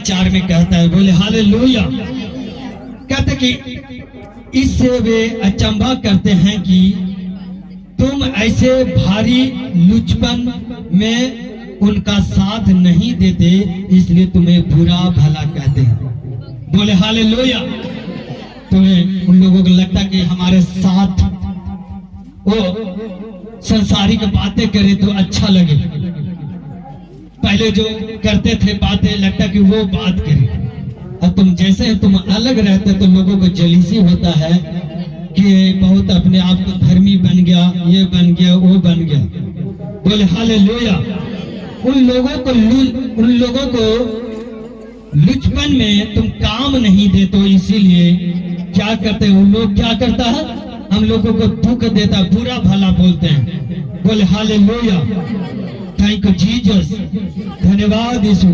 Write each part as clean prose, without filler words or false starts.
4 में कहता है, बोले हालेलुया। कहते कि इससे वे अचंभा करते हैं कि तुम ऐसे भारी लुचपन में उनका साथ नहीं देते, इसलिए तुम्हें बुरा भला कहते हैं। बोले हालेलुया। तुम्हें उन लोगों को लगता कि हमारे साथ वो संसारिक बातें करें तो अच्छा लगे, पहले जो करते थे बातें लगता कि वो बात करें, और तुम जैसे तुम अलग रहते तो लोगों को जलीसी होता है कि बहुत अपने आप को धर्मी बन गया, ये बन गया, वो बन गया। बोले हालेलुया। उन लोगों को लुचपन में तुम काम नहीं देते, इसीलिए क्या करते हैं उन लोग, क्या करता है, हम लोगों को दुख देता, बुरा भला बोलते हैं। बोले हालेलुया। थैंक यू जीसस, धन्यवाद यीशु।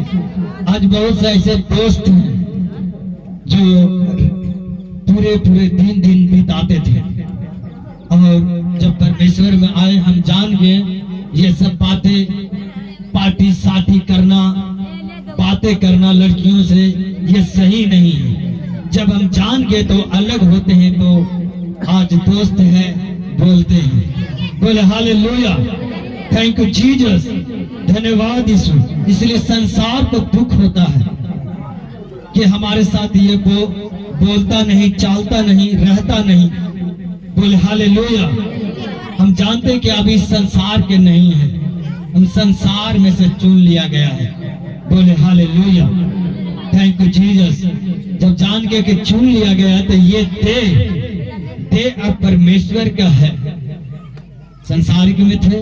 आज बहुत से ऐसे दोस्त हैं जो पूरे दिन बिताते थे, और जब परमेश्वर में आए हम जान गए ये सब बातें, पार्टी साथी करना, बातें करना लड़कियों से, ये सही नहीं है। जब हम जान गए तो अलग होते हैं, तो आज दोस्त है बोलते हैं। बोले हालेलुया। थैंक यू जीसस, धन्यवाद यीशु। इसलिए संसार को दुख होता है कि हमारे साथ ये बोलता नहीं, चालता नहीं, रहता नहीं। बोले हालेलुया। हम जानते हैं कि अभी संसार के नहीं है, हम संसार में से चुन लिया गया है। बोले हालेलुया। Thank you Jesus. जब जान गए कि चुन लिया गया है तो ये देह अब परमेश्वर का है। संसारिक में थे,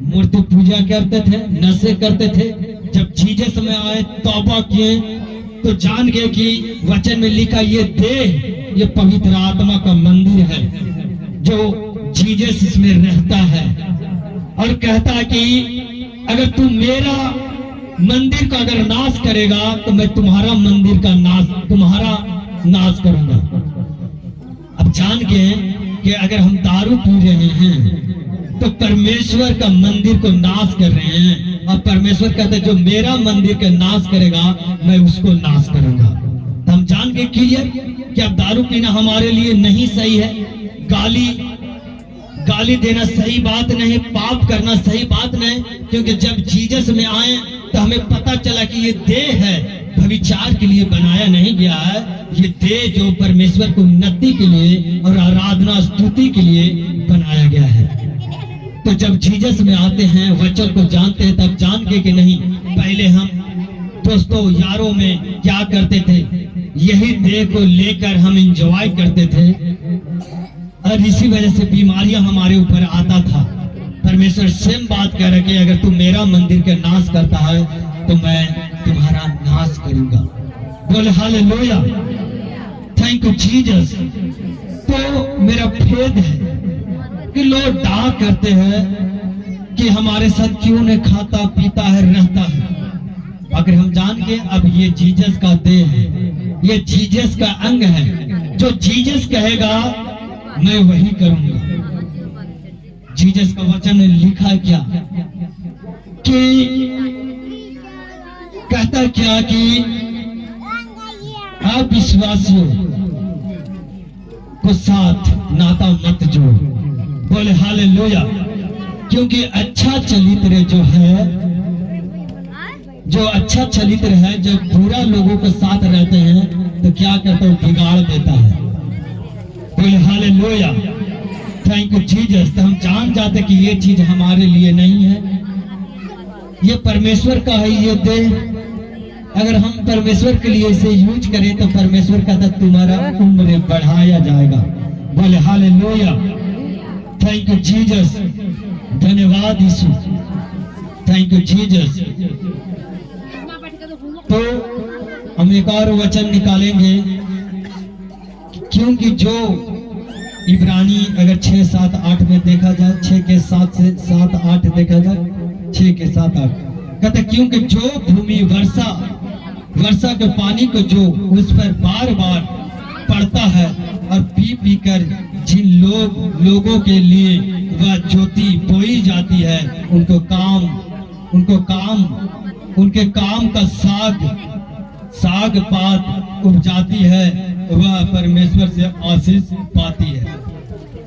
मूर्ति पूजा करते थे, नशे करते थे। जब जीसस में आए, तौबा किए, तो जान गए कि वचन में लिखा ये देह, ये पवित्र आत्मा का मंदिर है, जो जीसस इसमें रहता है, और कहता है कि अगर तू मेरा मंदिर का अगर नाश करेगा तो मैं तुम्हारा मंदिर का तुम्हारा नाश करूंगा। अब जान गए कि अगर हम दारू पी रहे हैं तो परमेश्वर का मंदिर को नाश कर रहे हैं, और परमेश्वर कहते हैं जो मेरा मंदिर का नाश करेगा मैं उसको नाश करूंगा। तो हम जान के क्लियर कि अब दारू पीना हमारे लिए नहीं सही है, गाली देना सही बात नहीं, पाप करना सही बात नहीं, क्योंकि जब जीसस में आए तो हमें पता चला कि ये देह है, व्यभिचार के लिए बनाया नहीं गया है। ये देह जो परमेश्वर को उन्नति के लिए और आराधना स्तुति के लिए बनाया गया है। तो जब जीसस में आते हैं, वचन को जानते हैं, तब जान के कि नहीं, पहले हम दोस्तों यारों में क्या करते थे, यही देह को लेकर हम एंजॉय करते थे, और इसी वजह से बीमारियां हमारे ऊपर आता था। परमेश्वर सेम बात कह रहे कि अगर तू मेरा मंदिर का नाश करता है तो मैं तुम्हारा नाश करूंगा। बोले हालेलुया। Thank you Jesus. तो मेरा भेद है कि लोग डाक करते हैं कि हमारे साथ क्यों नहीं खाता पीता है, रहता है। अगर हम जान के अब ये जीसस का देह है, ये जीसस का अंग है, जो जीसस कहेगा मैं वही करूंगा। जीसस का वचन में लिखा क्या कि कहता क्या कि अविश्वासियों को साथ नाता मत जोड़। बोले हालेलुया। क्योंकि अच्छा चरित्र जो अच्छा चरित्र है, जब बुरा लोगों के साथ रहते हैं तो क्या करता है, बिगाड़ देता है। बोले हालेलुया। Thank you Jesus. तो हम जान जाते कि ये चीज हमारे लिए नहीं है, ये परमेश्वर का है। ये देह अगर हम परमेश्वर के लिए इसे यूज करें तो परमेश्वर का तुम्हारा उम्र बढ़ाया जाएगा। बोले हालेलुया। थैंक यू जीसस, धन्यवाद यीशु। Thank you Jesus. तो हम एक और वचन निकालेंगे, क्योंकि जो इब्रानी अगर 6, 7, 8 में देखा जाए, 6 के 7 से 7, 8 देखा जाए, 6 के 7, 8 कहते क्योंकि जो भूमि वर्षा के पानी को जो उस पर बार बार पड़ता है और पी कर जिन लोगों के लिए वह ज्योति बोई जाती है, उनके काम का साग साग पात उपजाती है वह परमेश्वर से आशीष पाती है।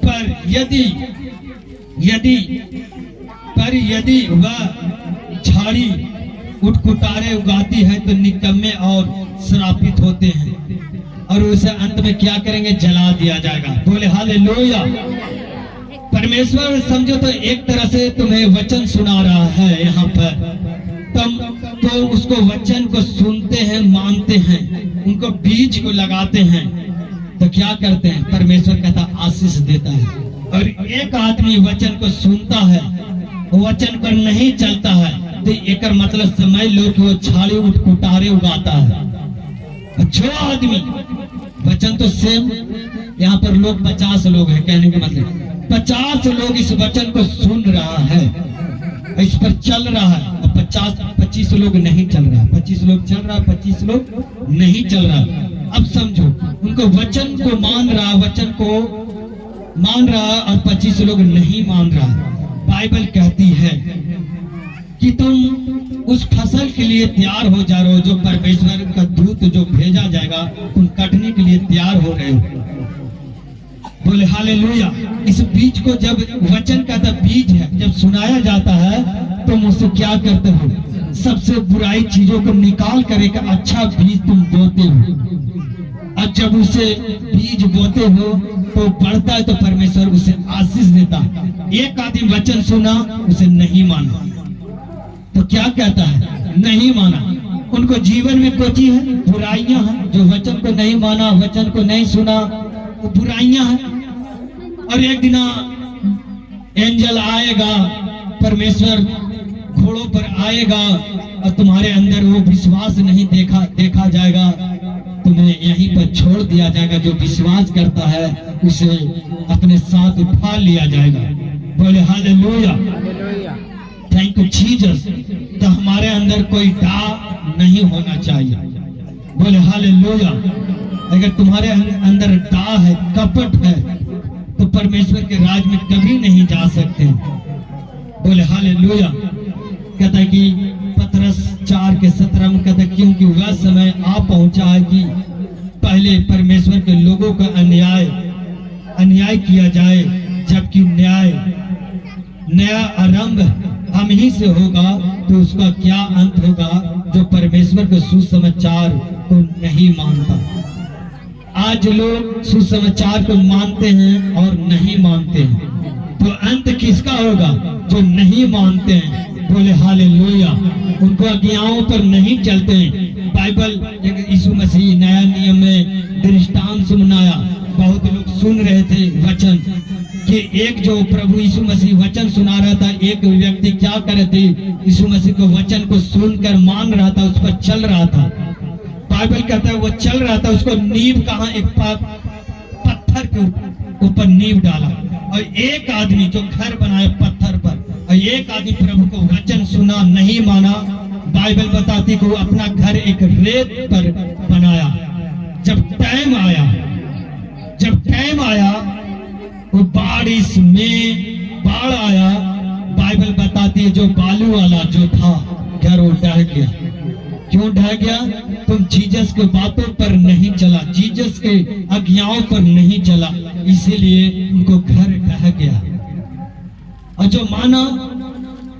पर यदि वह झाड़ी उटकुटारे उगाती है तो निकम्मे और श्रापित होते हैं और उसे अंत में क्या करेंगे, जला दिया जाएगा। बोले हालेलुया। परमेश्वर समझो तो एक तरह से तुम्हें वचन सुना रहा है यहाँ पर, तुम तो उसको वचन को सुनते हैं, मानते हैं, उनको बीज को लगाते हैं तो क्या करते हैं, परमेश्वर कहता आशीष देता है। और एक आदमी वचन को सुनता है, वचन पर नहीं चलता है तो एक मतलब समझ लो कि वो झाड़ी उटकुटारे उगाता है। जो आदमी वचन तो सेम, यहाँ पर लोग 50 लोग हैं, कहने का मतलब 50 लोग इस वचन को सुन रहा है, इस पर चल रहा है, और 25 लोग नहीं चल रहा, 25 लोग चल रहा, 25 लोग नहीं चल रहा। अब समझो, उनको वचन को मान रहा, वचन को मान रहा और 25 लोग नहीं मान रहा। बाइबल कहती है कि तुम उस फसल के लिए तैयार हो जा रहे हो जो परमेश्वर का दूत जो भेजा जाएगा, तुम कटने के लिए तैयार हो रहे हो। बोले हालेलुया। इस बीज को जब वचन का बीज है, जब सुनाया जाता है तुम उसे क्या करते हो, सबसे बुराई चीजों को निकाल कर एक अच्छा बीज तुम बोते हो। और जब उसे बीज बोते हो तो बढ़ता है तो परमेश्वर उसे आशीष देता है। एक आदमी वचन सुना, उसे नहीं माना तो क्या कहता है, नहीं माना। उनको जीवन में कोई चीज है, बुराइयां हैं, जो वचन को नहीं माना, वचन को नहीं सुना, वो बुराइयां हैं। और एक दिन एंजल आएगा, परमेश्वर घोड़ों पर आएगा और तुम्हारे अंदर वो विश्वास नहीं देखा जाएगा, तुम्हें यहीं पर छोड़ दिया जाएगा। जो विश्वास करता है उसे अपने साथ उठा लिया जाएगा। बोले हालेलुया, थैंक यू जीसस। तो हमारे अंदर कोई डा नहीं होना चाहिए। बोले हालेलुया। अगर तुम्हारे अंदर डा है, कपट है, तो परमेश्वर के राज में कभी नहीं जा सकते। बोले हालेलुया। कहता है कि पतरस 4:17 में कहता है, क्योंकि वह समय आ पहुंचा है कि पहले परमेश्वर के लोगों का अन्याय किया जाए, जबकि नया आरंभ हम ही से होगा, तो उसका क्या अंत होगा जो परमेश्वर के सुसमाचार को नहीं मानता। आज लोग सुसमाचार को मानते हैं और नहीं मानते हैं, तो अंत किसका होगा, जो नहीं मानते हैं। बोले हालेलुया। उनको आज्ञाओं पर नहीं चलते हैं। बाइबल यीशु मसीह नया नियम में दृष्टांत सुनाया, बहुत लोग सुन रहे थे वचन कि एक जो प्रभु यीशु मसीह वचन सुना रहा था, एक व्यक्ति क्या कर रहे थे, यीशु मसीह को वचन को सुनकर मान रहा था, उस पर चल रहा था। बाइबल कहता है वो चल रहा था, उसको नींव कहाँ, एक पत्थर के ऊपर नींव डाला। और एक आदमी जो घर बनाया पत्थर पर, और एक आदमी प्रभु को वचन सुना, नहीं माना। बाइबल बताती कि वो अपना घर एक रेत पर बनाया। जब टाइम आया वो बारिश में बाढ़ आया, बाइबल बताती है जो बालू वाला जो था घर वो ढह गया। क्यों ढह गया, तुम जीसस के बातों पर नहीं चला, जीसस के आज्ञाओं पर नहीं चला, इसीलिए उनको घर ढह गया। और जो माना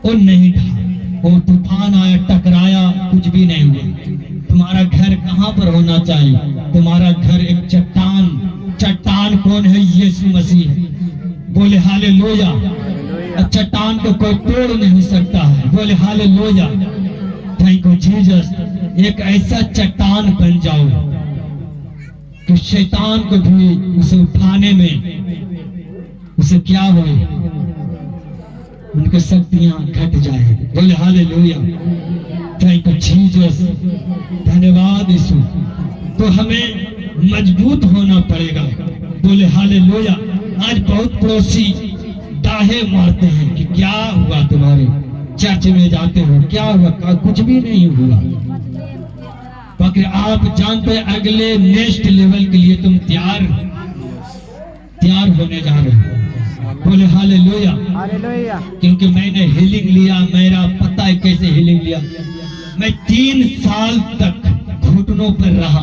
वो नहीं ढहा, वो तूफान आया, टकराया, कुछ भी नहीं हुआ। तुम्हारा घर कहाँ पर होना चाहिए, तुम्हारा घर एक चट्टान कौन है, यीशु मसीह है। बोले हालेलुया। चट्टान को कोई तोड़ नहीं सकता है। बोले हालेलुया, थैंक यू जीसस। एक ऐसा चट्टान बन जाओ कि शैतान को भी उसे उठाने में उसे क्या हो, उनकी शक्तियां घट जाए। बोले हालेलुया, थैंक यू जीसस, धन्यवाद यीशु। तो हमें मजबूत होना पड़ेगा। बोले हालेलुया। आज बहुत पड़ोसी डाहे मारते हैं कि क्या हुआ, तुम्हारे चर्च में जाते हो, क्या हुआ, कुछ भी नहीं हुआ। बाकी आप जानते हैं अगले नेक्स्ट लेवल के लिए तुम तैयार होने जा रहे हो। बोले हालेलुया। क्योंकि मैंने हीलिंग लिया, मेरा पता है कैसे हीलिंग लिया। मैं 3 साल तक घुटनों पर रहा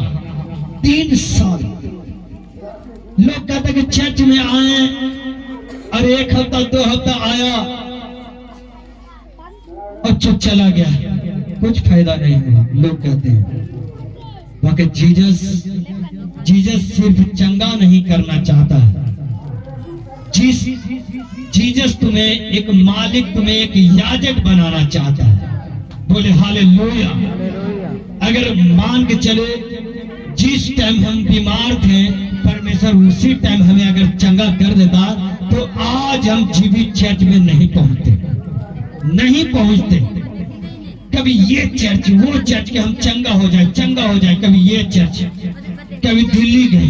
3 साल। लोग कहते कि चर्च में आए और 1 हफ्ता 2 हफ्ता आया और चुप चला गया, कुछ फायदा नहीं हुआ, लोग कहते हैं। बाकी जीसस सिर्फ चंगा नहीं करना चाहता है। जीसस तुम्हें एक मालिक, तुम्हें एक याजक बनाना चाहता है। बोले हालेलुया। अगर मान के चले जिस टाइम हम बीमार थे, परमेश्वर उसी टाइम हमें अगर चंगा कर देता तो आज हम जीवित चर्च में नहीं पहुंचते। कभी ये चर्च वो चर्च के हम चंगा हो जाए, कभी ये चर्च, कभी दिल्ली गए,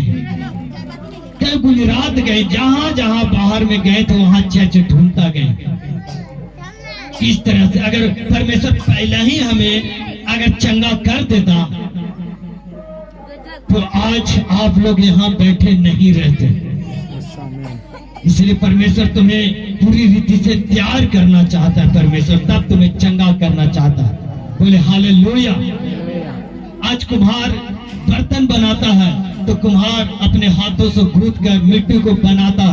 कभी गुजरात गए, जहां जहां बाहर में गए तो वहां चर्च ढूंढता गए। इस तरह से अगर परमेश्वर पहले ही हमें अगर चंगा कर देता तो आज आप लोग यहाँ बैठे नहीं रहते। इसलिए परमेश्वर तुम्हें पूरी रीति से तैयार करना चाहता है। परमेश्वर तब तुम्हें चंगा करना चाहता है। बोले हालेलुया। आज कुम्हार बर्तन बनाता है तो कुम्हार अपने हाथों से गूंथ कर मिट्टी को बनाता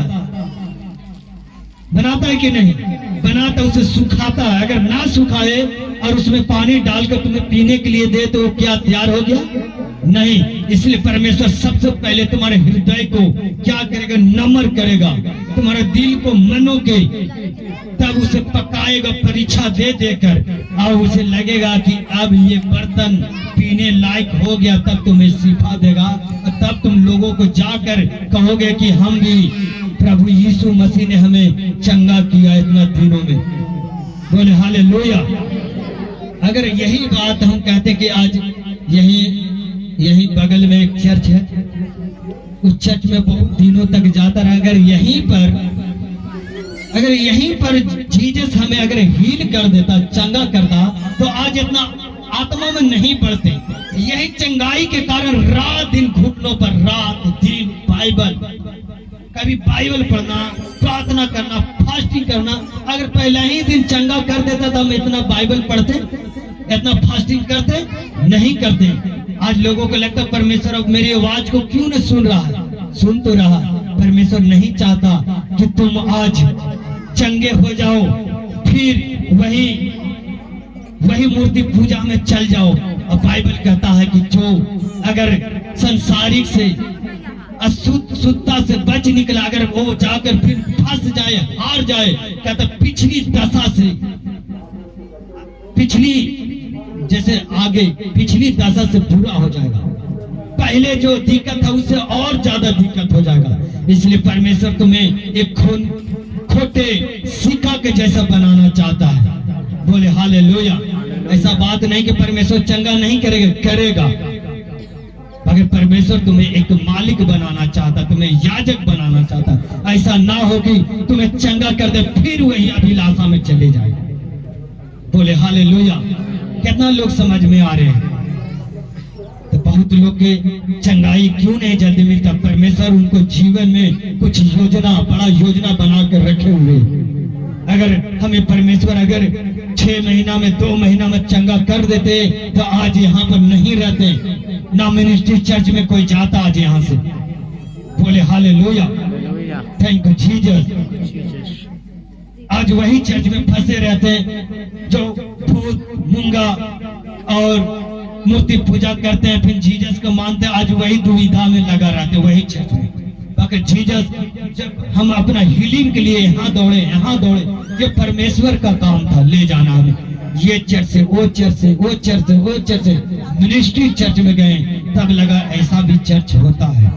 है कि नहीं? बनाता, उसे सुखाता है। अगर ना सुखाए और उसमें पानी डालकर तुम्हें पीने के लिए दे तो वो क्या तैयार हो गया? नहीं। इसलिए परमेश्वर सबसे पहले तुम्हारे हृदय को क्या करेगा? नम्र करेगा, तुम्हारे दिल को मनो के, तब उसे पकाएगा परीक्षा दे देकर, और उसे लगेगा कि अब ये बर्तन पीने लायक हो गया, तब तुम्हें शिफा देगा और तब तुम लोगों को जाकर कहोगे कि हम भी, प्रभु यीशु मसीह ने हमें चंगा किया इतना दिनों में। बोले हालेलुया। अगर यही बात हम कहते कि आज यही बगल में एक चर्च है, उस चर्च में बहुत दिनों तक जाता रहा, अगर यहीं पर जीसस हमें अगर हील कर देता, चंगा करता, तो आज इतना आत्मा में नहीं पढ़ते। यही चंगाई के कारण रात दिन घुटनों पर रात दिन कभी बाइबल पढ़ना, प्रार्थना करना, फास्टिंग करना। अगर पहले ही दिन चंगा कर देता तो हम इतना बाइबल पढ़ते, इतना फास्टिंग करते नहीं करते। आज लोगों को लगता परमेश्वर अब मेरी आवाज को क्यों न सुन रहा है? सुन तो रहा। परमेश्वर नहीं चाहता कि तुम आज चंगे हो जाओ फिर वही मूर्ति पूजा में चल जाओ। और बाइबल कहता है कि जो अगर संसारिक से अशुद्धता से बच निकला, अगर वो जाकर फिर फंस जाए, हार जाए, कहता पिछली दशा से, पिछली दशा से बुरा हो जाएगा। पहले जो दिक्कत है उससे और ज्यादा दिक्कत हो जाएगा। इसलिए परमेश्वर तुम्हें एक खोटे सिक्का के जैसा बनाना चाहता है। बोले हालेलुया। ऐसा बात नहीं कि परमेश्वर चंगा नहीं करेगा। अगर परमेश्वर तुम्हें एक मालिक बनाना चाहता, तुम्हें याजक बनाना चाहता, ऐसा ना हो कि तुम्हें चंगा कर दे फिर वही अभिलाषा में चले जाए। बोले हालेलुया। कितना लोग समझ में आ रहे हैं? तो बहुत लोग के चंगाई क्यों नहीं जल्दी मिलता? परमेश्वर उनको जीवन में कुछ बड़ा योजना बना कर रखे हुए। अगर हमें परमेश्वर अगर 6 महीना में 2 महीना में चंगा कर देते तो आज यहाँ पर नहीं रहते, ना मिनिस्ट्री चर्च में कोई जाता आज यहाँ से। बोले हालेलुया। Thank you Jesus. आज वही चर्च में फंसे रहते हैं जो भूत मूंगा और मूर्ति पूजा करते हैं, फिर जीसस को मानते हैं। आज वही दुविधा में लगा रहते वही चर्च में। बाकी जीसस, जब हम अपना हीलिंग के लिए यहाँ दौड़े, ये परमेश्वर का काम था ले जाना हमें। ये चर्च से वो चर्च से, वो चर्च से वो चर्च से, मिनिस्ट्री चर्च में गए, तब लगा ऐसा भी चर्च होता है।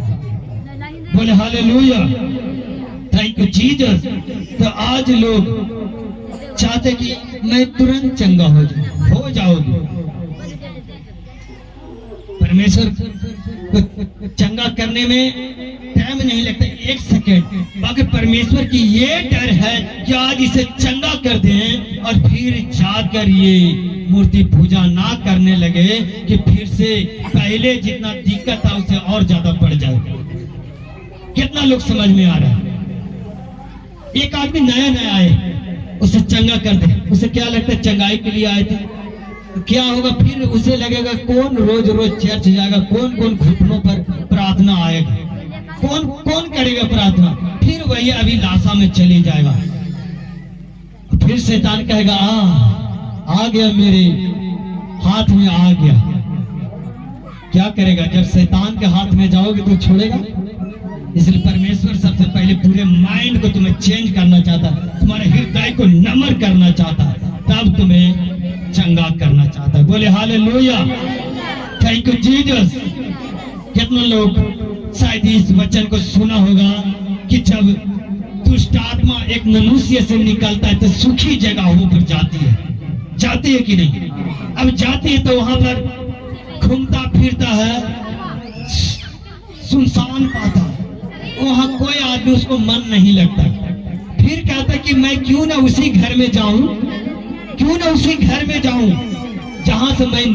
बोले हालेलुया। Thank you Jesus. तो आज लोग चाहते कि मैं तुरंत चंगा हो जाओगे। परमेश्वर को चंगा करने में टाइम नहीं लगता, 1 सेकेंड। बाकी परमेश्वर की ये डर है कि आज इसे चंगा कर दें और फिर जाकर ये मूर्ति पूजा ना करने लगे कि फिर से पहले जितना दिक्कत था उससे और ज्यादा बढ़ जाए। कितना लोग समझ में आ रहा है? एक आदमी नया आए, उसे चंगा कर दे, उसे क्या लगता है चंगाई के लिए आए थे? तो क्या होगा? फिर उसे लगेगा कौन रोज रोज चर्च जाएगा, कौन कौन घुटनों पर प्रार्थना आएगा, कौन कौन करेगा प्रार्थना। फिर वही अभिलाषा में चले जाएगा। फिर शैतान कहेगा आ गया, मेरे हाथ में आ गया। क्या करेगा? जब शैतान के हाथ में जाओगे तो छोड़ेगा। इसलिए परमेश्वर सबसे पहले पूरे माइंड को तुम्हें चेंज करना चाहता, तुम्हारे हृदय को नम्र करना चाहता, तब तुम्हें चंगा करना चाहता। बोले हालेलुया, थैंक यू जीसस। कितने लोग शायद इस वचन को सुना होगा कि जब दुष्ट आत्मा एक मनुष्य से निकलता है तो सुखी जगहों पर जाती है कि नहीं? अब जाती है तो वहां पर घूमता फिरता है, सुनसान पाता, वहां कोई आदमी उसको मन नहीं लगता। फिर कहता कि मैं क्यों ना उसी घर में जाऊं, क्यों ना उसी घर में जाऊं जहां से मैं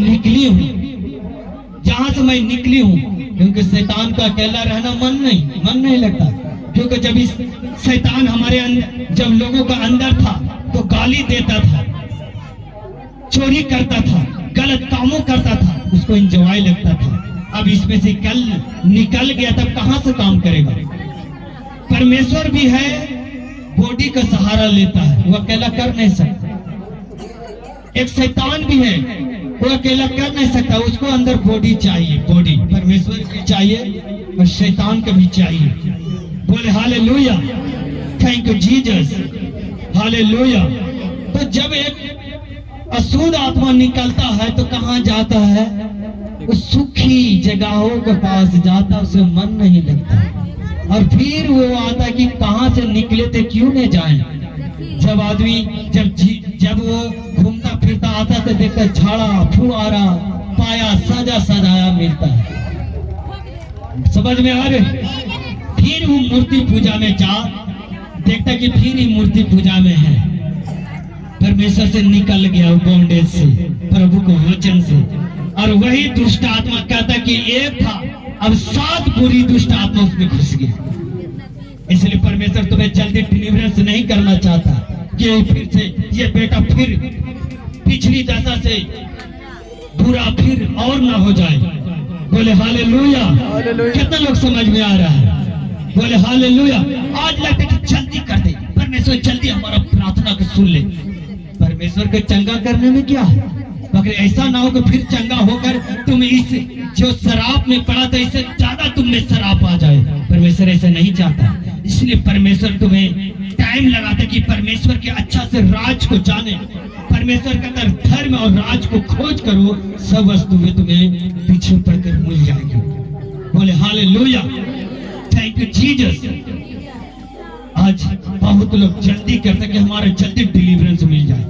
निकली हूं, क्योंकि शैतान का अकेला रहना मन नहीं लगता। क्योंकि जब इस शैतान हमारे अंदर, जब लोगों का अंदर था तो गाली देता था, चोरी करता था, गलत कामों करता था, उसको एंजॉय लगता था। अब इसमें से कल निकल गया, तब कहां से काम करेगा? परमेश्वर भी है, बॉडी का सहारा लेता है, वो अकेला कर नहीं सकता। एक शैतान भी है, वो अकेला कर नहीं सकता, उसको अंदर बॉडी चाहिए, बॉडी परमेश्वर की चाहिए और शैतान का भी चाहिए। बोले hallelujah, thank you Jesus, hallelujah. तो जब एक अशुद्ध आत्मा निकलता है तो कहां जाता है? उस सुखी जगहों के पास जाता, उसे मन नहीं लगता। और फिर वो आता कि कहां से निकले थे, क्यों नहीं जाए। जब आदमी जब वो घूमता फिरता आता तो देखता झाड़ा फुआरा पाया सजाया मिलता है। समझ में आ रहे? फिर वो मूर्ति पूजा में जा, देखता कि फिर ही मूर्ति पूजा में है। परमेश्वर से निकल गया वो बॉन्डेज से, प्रभु को वचन से। और वही दुष्ट आत्मा कहता कि एक था, अब 7 बुरी दुष्ट आत्मा उसमें घुस गया। इसलिए परमेश्वर तुम्हें जल्दी डिलीवरेंस नहीं करना चाहता कि फिर से ये बेटा फिर पिछली दशा से बुरा फिर और ना हो जाए। बोले हालेलुया, कितना लोग समझ में आ रहा है? बोले हालेलुया। आज लगता है कि जल्दी कर दे परमेश्वर, जल्दी हमारा प्रार्थना को सुन ले। परमेश्वर को चंगा करने में क्या है? मगर ऐसा ना हो कि फिर चंगा होकर तुम इस जो शराब में पड़ा था इससे ज्यादा तुम में शराब आ जाए। परमेश्वर ऐसा नहीं चाहता। इसलिए परमेश्वर तुम्हें टाइम लगाता कि परमेश्वर के अच्छा से राज को जाने, परमेश्वर का धर्म और राज को खोज करो, सब वस्तुएं तुम्हें पीछे पड़कर मिल जाएगी। बोले हालेलुया, थैंक यू जीसस। आज बहुत लोग जल्दी करते कि हमारे जल्दी डिलीवरेंस मिल जाए।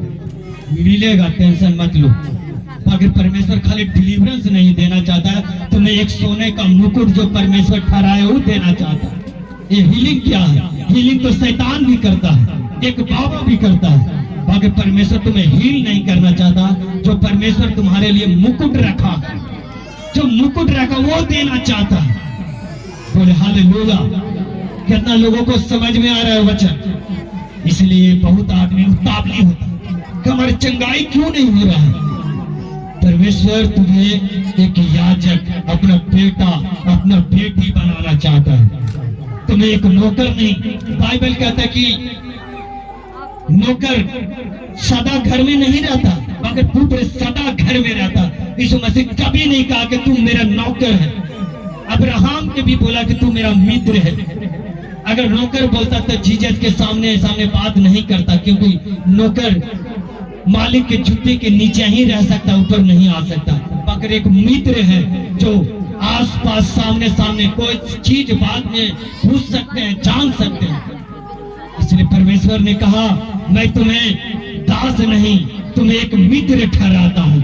मिलेगा, टेंशन मत लो। अगर परमेश्वर खाली डिलीवरेंस नहीं देना चाहता, तुम्हें एक सोने का मुकुट जो परमेश्वर ठहराया वो देना चाहता। ये हीलिंग क्या है? हीलिंग तो शैतान भी करता है, एक बाबा भी करता है। बाकी परमेश्वर तुम्हें हील नहीं करना चाहता। जो परमेश्वर तुम्हारे लिए मुकुट रखा, जो मुकुट रखा वो देना चाहता है। बोले हालेलुया। कितना लोगों को समझ में आ रहा है वचन? इसलिए बहुत आदमी उतावली होता कि हमारी चंगाई क्यों नहीं हो रहा है। परमेश्वर तुम्हें एक याजक, अपना बेटा, अपना बेटी बनाना चाहता है। तुम्हें एक नौकर नहीं। बाइबल कहता है कि नौकर सदा घर में नहीं रहता, मगर पुत्र सदा घर में रहता। यीशु मसीह कभी नहीं कहा कि तुम मेरा नौकर है। अब्राहम ने भी बोला कि तू मेरा मित्र है। अगर नौकर बोलता तो जीसस के सामने बात नहीं करता, क्योंकि नौकर मालिक के जूते के नीचे ही रह सकता, ऊपर नहीं आ सकता। मगर एक मित्र है जो आसपास सामने कोई चीज बात में पूछ सकते हैं, जान सकते हैं। इसलिए परमेश्वर ने कहा मैं तुम्हें दास नहीं, तुम्हें एक मित्र ठहराता हूँ,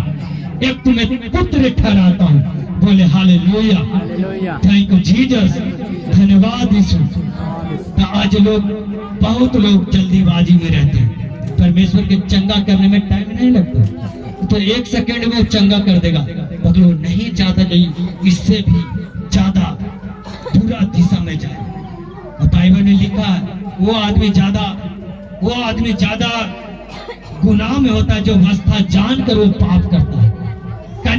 एक तुम्हें पुत्र ठहराता हूँ। बोले हालेलुया, थैंक यू जीसस, धन्यवाद यीशु। तो आज बहुत लोग जल्दीबाजी में रहते हैं। परमेश्वर के चंगा करने में टाइम नहीं लगता, तो 1 सेकंड में वो चंगा कर देगा। मगर वो नहीं चाहता कि इससे भी ज्यादा बुरा दिशा में जाए। और बाइबल ने लिखा है वो आदमी ज्यादा गुनाह में होता है जो अवस्था जानकर वो पाप करता है।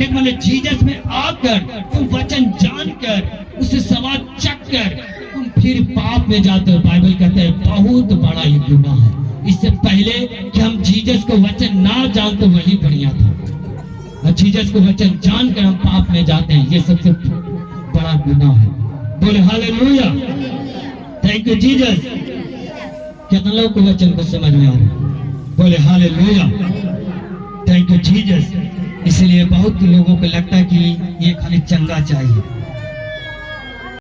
कहने का मतलब जीसस में आकर तुम वचन जानकर उसे स्वाद चखकर तुम फिर पाप में जाते हो। बाइबल कहते हैं बहुत बड़ा ये गुनाह है। इससे पहले कि हम जीसस को वचन ना जानते वही बढ़िया था, और जीसस को वचन जानकर हम पाप में जाते हैं, ये सबसे बड़ा गुनाह है। बोले हालेलुया, थैंक यू जीसस। कितने लोग को वचन को समझ में आ रहा है? बोले हालेलुया, थैंक यू जीसस। इसलिए बहुत लोगों को लगता है कि ये खाली चंगा चाहिए,